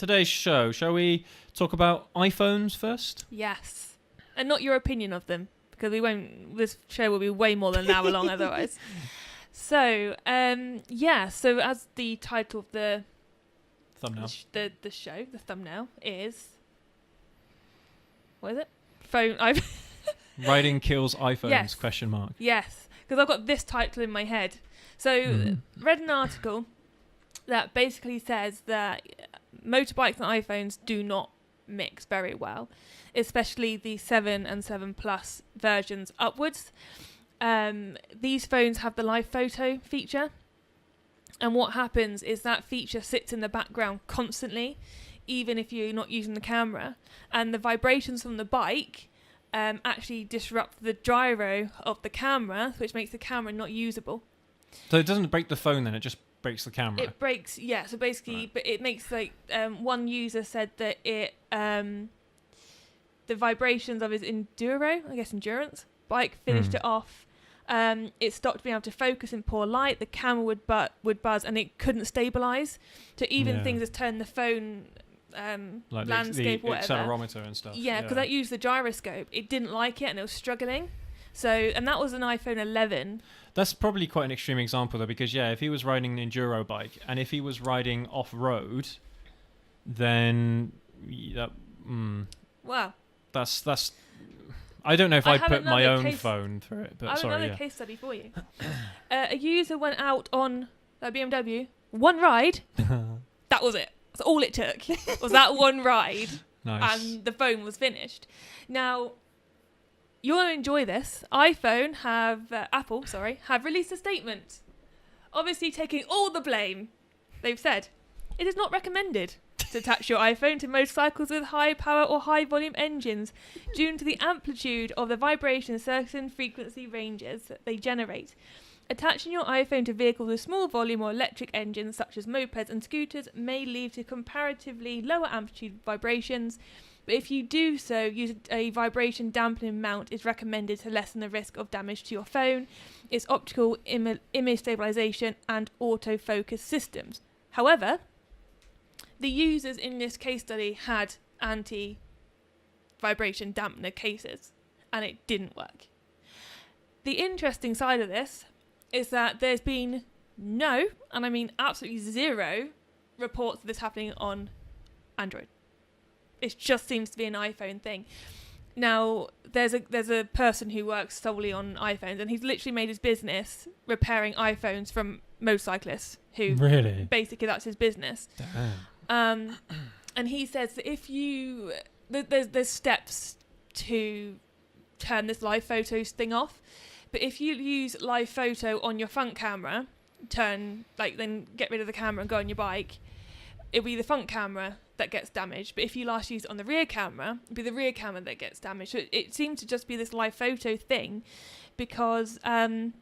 today's show, shall we talk about iPhones first? Yes. And not your opinion of them, because this show will be way more than an hour long otherwise. So, so as the title of the Thumbnail. The show, the thumbnail is... What is it? Phone... Writing kills iPhones, Yes. question mark. Yes, because I've got this title in my head. So, read an article that basically says that motorbikes and iPhones do not mix very well, especially the 7 and 7 Plus versions upwards. These phones have the live photo feature, and what happens is that feature sits in the background constantly, even if you're not using the camera, and the vibrations from the bike actually disrupt the gyro of the camera, which makes the camera not usable. So it doesn't break the phone then, it just breaks the camera? It breaks, yeah, so basically, Right. but it makes one user said that it, the vibrations of his endurance bike finished it off. It stopped being able to focus in poor light, the camera would buzz, and it couldn't stabilise. So even things as turn the phone like landscape the or whatever. accelerometer and stuff. Yeah, because that used the gyroscope. It didn't like it and it was struggling. So, and that was an iPhone 11. That's probably quite an extreme example though, because if he was riding an enduro bike and if he was riding off-road, then Wow. That's I don't know if I I'd have put my another own phone through it, but I have sorry. another case study for you. A user went out on a BMW, one ride. That was it. That's all it took. Was that one ride. Nice. And the phone was finished. Now, you're going to enjoy this. Apple have released a statement, obviously taking all the blame. They've said, it is not recommended to attach your iPhone to motorcycles with high power or high volume engines due to the amplitude of the vibration certain frequency ranges that they generate. Attaching your iPhone to vehicles with small volume or electric engines such as mopeds and scooters may lead to comparatively lower amplitude vibrations, but if you do so, use a vibration dampening mount is recommended to lessen the risk of damage to your phone, its optical image stabilization and autofocus systems. However, the users in this case study had anti-vibration dampener cases, and it didn't work. The interesting side of this is that there's been no, and I mean absolutely zero, reports of this happening on Android. It just seems to be an iPhone thing. Now, there's a person who works solely on iPhones, and he's literally made his business repairing iPhones from motorcyclists who Really? basically that's his business. Damn. And he says that if you there's steps to turn this live photos thing off, but if you use live photo on your front camera, then get rid of the camera and go on your bike, it'll be the front camera that gets damaged. But if you last use it on the rear camera, it'll be the rear camera that gets damaged. So it seems to just be this live photo thing, because the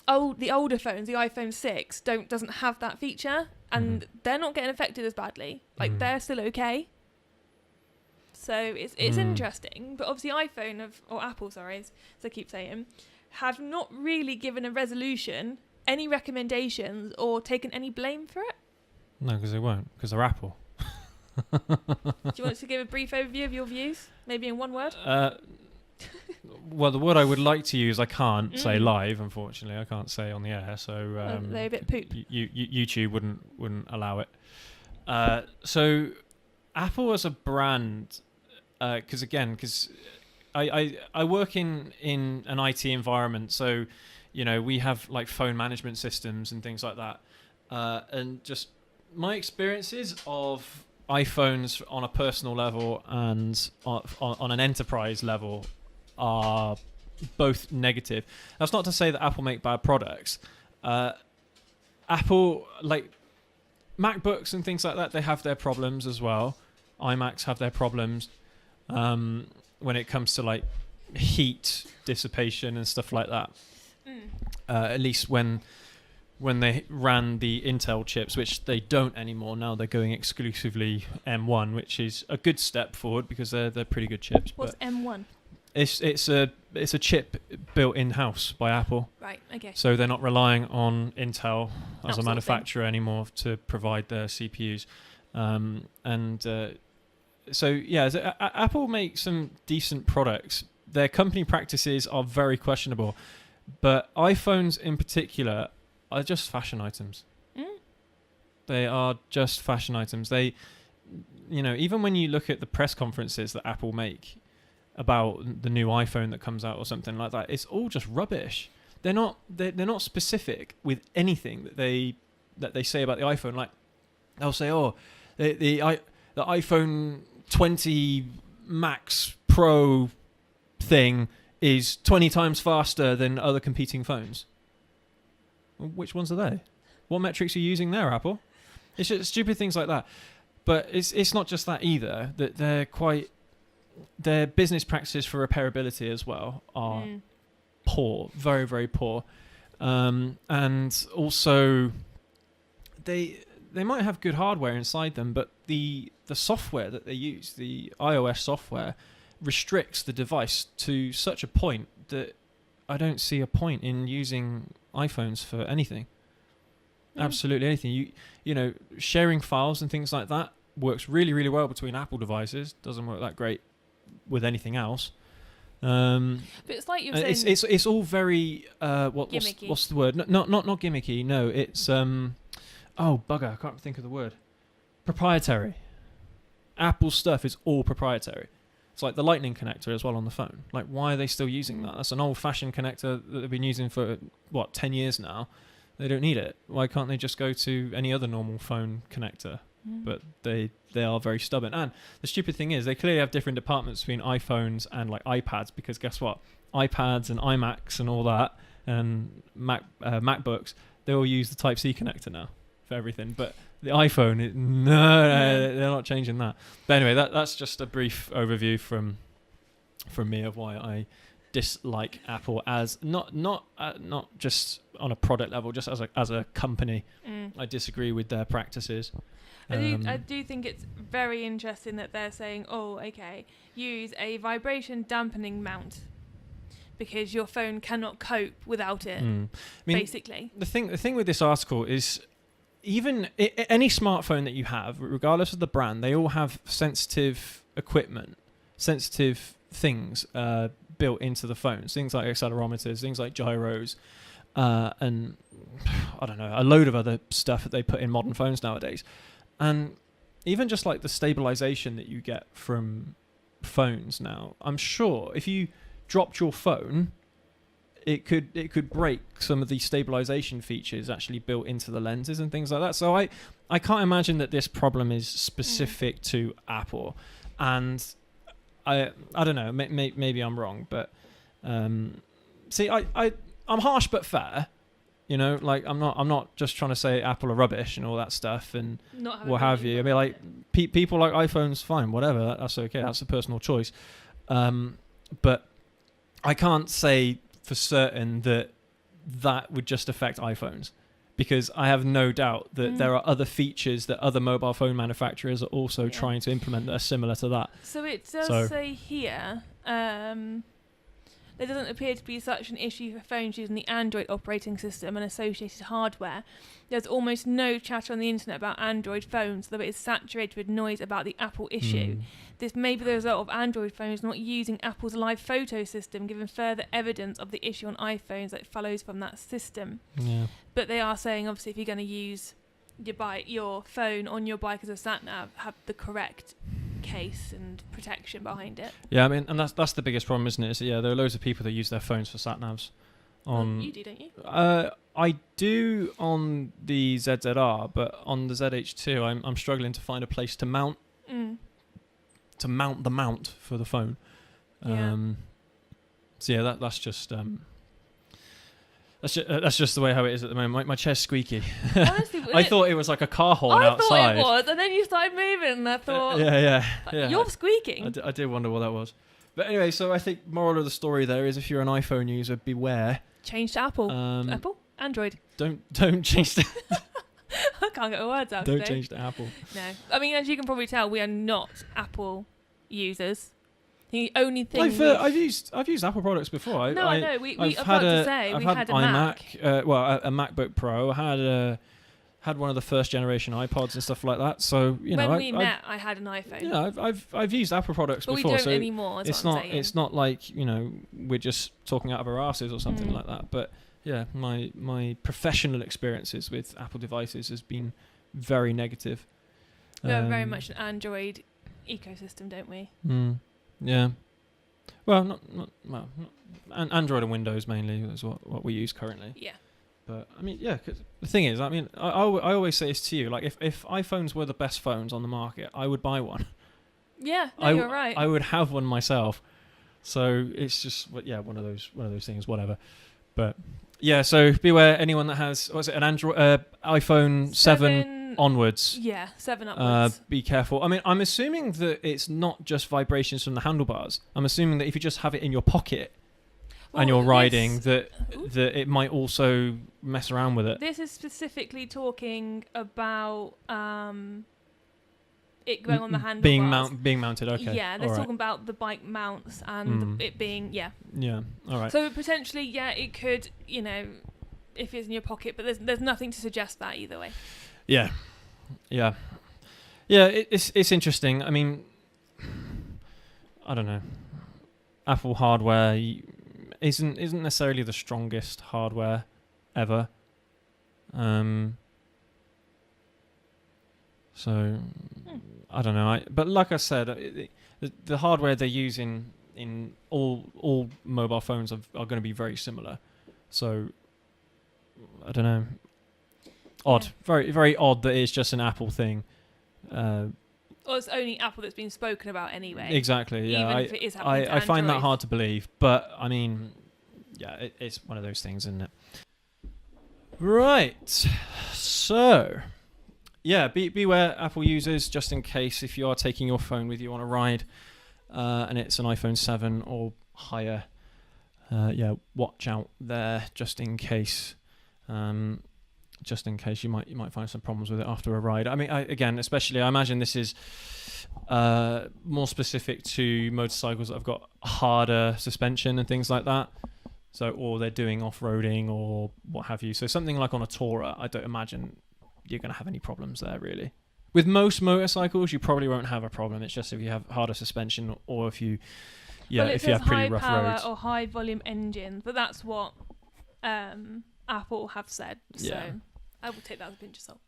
older phones, the iPhone 6, doesn't have that feature, and they're not getting affected as badly. They're still okay. So it's interesting, but obviously Apple, as I keep saying, have not really given a resolution, any recommendations, or taken any blame for it. No, because they won't, because they're Apple. Do you want to give a brief overview of your views, maybe in one word? Well, the word I would like to use, I can't say live, unfortunately. I can't say on the air, so they're a bit poop. YouTube wouldn't allow it. So Apple as a brand, because I work in an IT environment, so we have like phone management systems and things like that, and just my experiences of iPhones on a personal level and on an enterprise level are both negative. That's not to say that Apple make bad products. Apple, like MacBooks and things like that, they have their problems as well. iMacs have their problems when it comes to like heat dissipation and stuff like that. At least when they ran the Intel chips, which they don't anymore. Now they're going exclusively M1, which is a good step forward because they're pretty good chips. What's M1? It's a chip built in-house by Apple. Right, okay. So they're not relying on Intel as a Outsourcing. manufacturer anymore to provide their CPUs. So yeah, Apple makes some decent products. Their company practices are very questionable, but iPhones in particular are just fashion items. They are just fashion items. They, even when you look at the press conferences that Apple make about the new iPhone that comes out or something like that, it's all just rubbish. They're not specific with anything that they say about the iPhone. Like they'll say, oh, the iPhone 20 Max Pro thing is 20 times faster than other competing phones. Well, which ones are they? What metrics are you using there, Apple? It's just stupid things like that. But it's not just that either. That their business practices for repairability as well are poor, very, very poor. And also they might have good hardware inside them, but the software that they use, the iOS software, restricts the device to such a point that I don't see a point in using iPhones for anything. Absolutely anything. Sharing files and things like that works really, really well between Apple devices. Doesn't work that great with anything else. But it's like you're saying. It's all very what's the word? Not gimmicky. No, it's oh bugger! I can't think of the word. Proprietary. Apple stuff is all proprietary. It's like the Lightning connector as well on the phone. Like, why are they still using that? That's an old-fashioned connector that they've been using for 10 years now. They don't need it. Why can't they just go to any other normal phone connector? But they are very stubborn. And the stupid thing is, they clearly have different departments between iPhones and like iPads, because guess what? iPads and iMacs and all that, and MacBooks, they all use the Type-C connector now for everything. But the iPhone, they're not changing that. But anyway, that's just a brief overview from me of why I dislike Apple as not just on a product level, just as a company. I disagree with their practices. I do think it's very interesting that they're saying, oh, okay, use a vibration dampening mount because your phone cannot cope without it. Basically, the thing with this article is, even any smartphone that you have, regardless of the brand, they all have sensitive equipment, sensitive things built into the phones, things like accelerometers, things like gyros, and I don't know, a load of other stuff that they put in modern phones nowadays. And even just like the stabilization that you get from phones now, I'm sure if you dropped your phone, it could break some of the stabilization features actually built into the lenses and things like that. So I can't imagine that this problem is specific to Apple. And I don't know, maybe I'm wrong, but see, I'm harsh but fair. Like I'm not just trying to say Apple are rubbish and all that stuff and what have you. I mean, like people like iPhones, fine, whatever, that's okay. That's a personal choice. But I can't say for certain that would just affect iPhones, because I have no doubt that there are other features that other mobile phone manufacturers are also trying to implement that are similar to that. So it does say here, there doesn't appear to be such an issue for phones using the Android operating system and associated hardware. There's almost no chatter on the internet about Android phones, though it is saturated with noise about the Apple issue. This may be the result of Android phones not using Apple's live photo system, given further evidence of the issue on iPhones that follows from that system. Yeah. But they are saying, obviously, if you're going to use your phone on your bike as a sat-nav, have the correct case and protection behind it. Yeah, I mean, and that's the biggest problem, isn't it? There are loads of people that use their phones for sat-navs. You do, don't you? I do on the ZZR, but on the ZH2, I'm struggling to find a place to mount the mount for the phone. So yeah, that's just the way how it is at the moment. My chair's squeaky. Honestly, I thought it was like a car horn outside. I thought it was, and then you started moving, and I thought, yeah. You're squeaking. I did wonder what that was. But anyway, so I think moral of the story there is, if you're an iPhone user, beware. Change to Apple. Apple? Android. Don't change to... I can't get my words out Don't today. change to Apple. No. I mean, as you can probably tell, we are not Apple users. The only thing I've used Apple products before. I know. We had a iMac, Mac. a MacBook Pro. I had one of the first generation iPods and stuff like that. So when we met, I had an iPhone. I've used Apple products but before. we don't so anymore. It's not like we're just talking out of our asses or something like that. But yeah, my professional experiences with Apple devices has been very negative. We have very much an Android ecosystem, don't we? Yeah. Well, Android and Windows mainly is what we use currently. Yeah. But I mean, yeah. 'Cause the thing is, I mean, I always say this to you. Like, if iPhones were the best phones on the market, I would buy one. Yeah, no, you're right. I would have one myself. So it's just one of those things. Whatever. But yeah, so beware anyone that has an Android iPhone 7 onwards. Yeah, 7 upwards. Be careful. I mean, I'm assuming that it's not just vibrations from the handlebars. I'm assuming that if you just have it in your pocket and you're riding, that it might also mess around with it. This is specifically talking about it going on the handlebars. Being mounted, okay. Yeah, they're talking about the bike mounts and it being, Yeah, all right. So potentially, yeah, it could, if it's in your pocket, but there's nothing to suggest that either way. Yeah. It's interesting. I mean, I don't know. Apple hardware isn't necessarily the strongest hardware ever. So I don't know. But like I said, the hardware they use in all mobile phones are going to be very similar. So I don't know. Odd, very very odd that it's just an Apple thing. Or it's only Apple that's been spoken about anyway. Exactly. Yeah, even if it is happening to I find that Android. hard to believe, but I mean, yeah, it's one of those things, isn't it? Right. So, yeah, beware Apple users, just in case if you are taking your phone with you on a ride, and it's an iPhone 7 or higher. Watch out there, just in case. Just in case you might find some problems with it after a ride. I mean, I imagine this is more specific to motorcycles that have got harder suspension and things like that. So, or they're doing off-roading or what have you. So something like on a tourer, I don't imagine you're going to have any problems there, really. With most motorcycles, you probably won't have a problem. It's just if you have harder suspension or if you have pretty rough high power roads. or high volume engines, but that's what Apple have said. So I will take that as a pinch of salt.